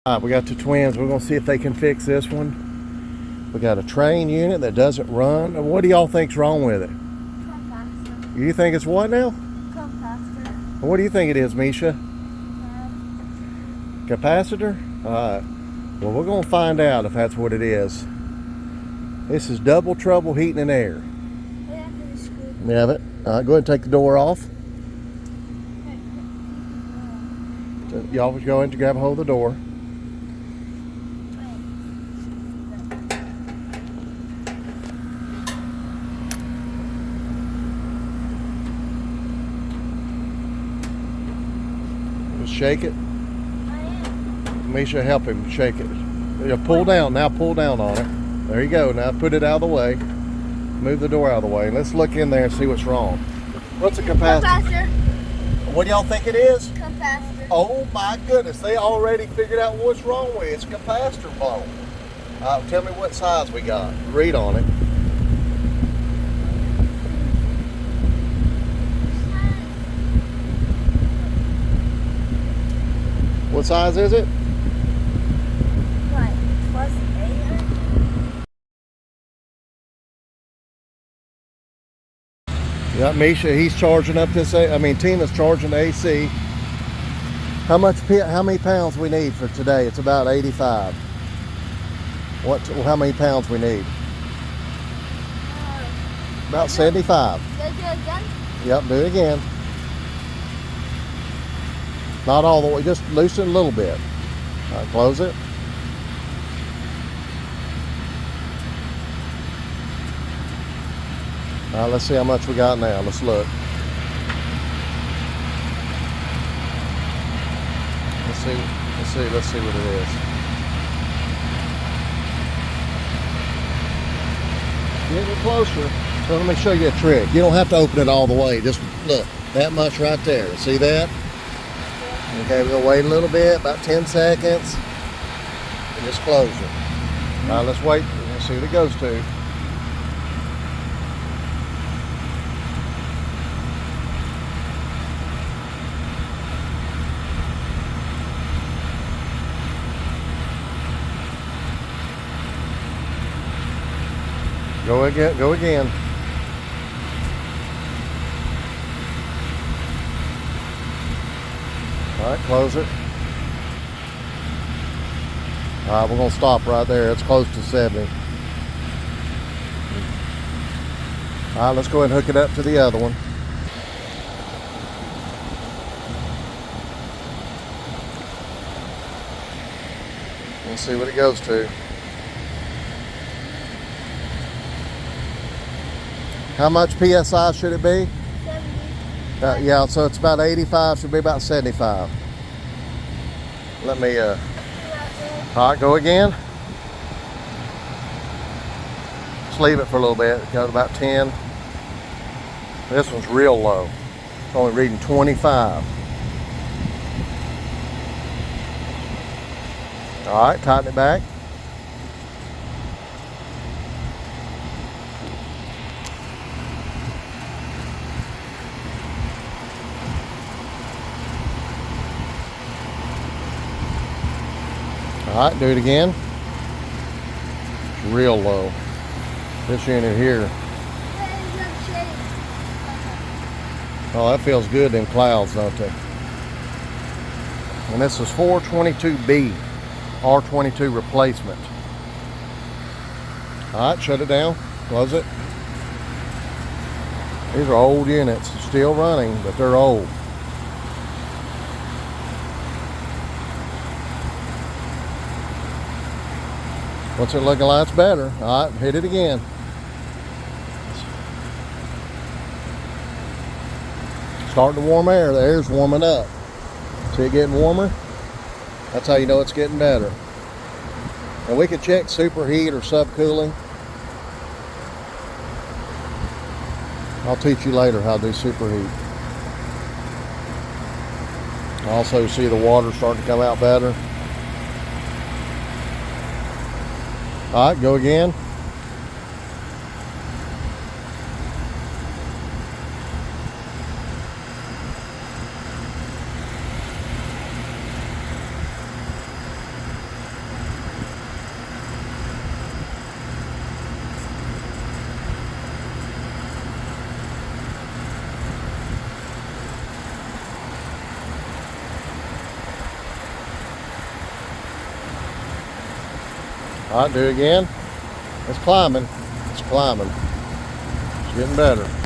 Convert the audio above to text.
All right, we got the twins. We're gonna see if they can fix this one. We got a train unit that doesn't run. What do y'all think's wrong with it? Capacitor. You think it's what now? Capacitor. What do you think it is, Misha? Capacitor? All right. Well, we're gonna find out if that's what it is. This is double trouble heating and air. You have it? All right, go ahead and take the door off. Y'all was going to grab a hold of the door. Just shake it. Misha, help him shake it. You pull down. Now pull down on it. There you go. Now put it out of the way. Move the door out of the way. Let's look in there and see what's wrong. What's a capacitor? Capacitor. What do y'all think it is? Capacitor. Oh my goodness, they already figured out what's wrong with it. It's a capacitor blown. Tell me what size we got. Read on it. What size is it? What? Plus 8? Yeah, Misha, he's charging up this. Tina's charging the AC. How many pounds we need for today? It's about 85. How many pounds we need? About 75. Did I do it again? Yep, do it again. Not all the way, just loosen a little bit. All right, close it. All right, let's see how much we got now. Let's look. Let's see what it is. Getting closer. So let me show you a trick. You don't have to open it all the way. Just look, that much right there. See that? Okay, we're gonna wait a little bit, about 10 seconds, and just close it. All right, let's wait. Let's see what it goes to. Go again, go again. All right, close it. All right, we're gonna stop right there. It's close to 70. All right, let's go ahead and hook it up to the other one. Let's see what it goes to. How much PSI should it be? 70. Yeah, so it's about 85, should be about 75. Let me, all right, go again. Just leave it for a little bit, got about 10. This one's real low. It's only reading 25. All right, tighten it back. All right, do it again. It's real low. This unit here. Oh, that feels good in clouds, don't they? And this is 422B, R22 replacement. All right, shut it down, close it. These are old units, still running, but they're old. What's it looking like? It's better. All right, hit it again. Starting to warm air. The air's warming up. See it getting warmer? That's how you know it's getting better. And we can check superheat or subcooling. I'll teach you later how to do superheat. Also, see the water starting to come out better. All right, go again. All right, do it again. It's climbing. It's climbing. It's getting better.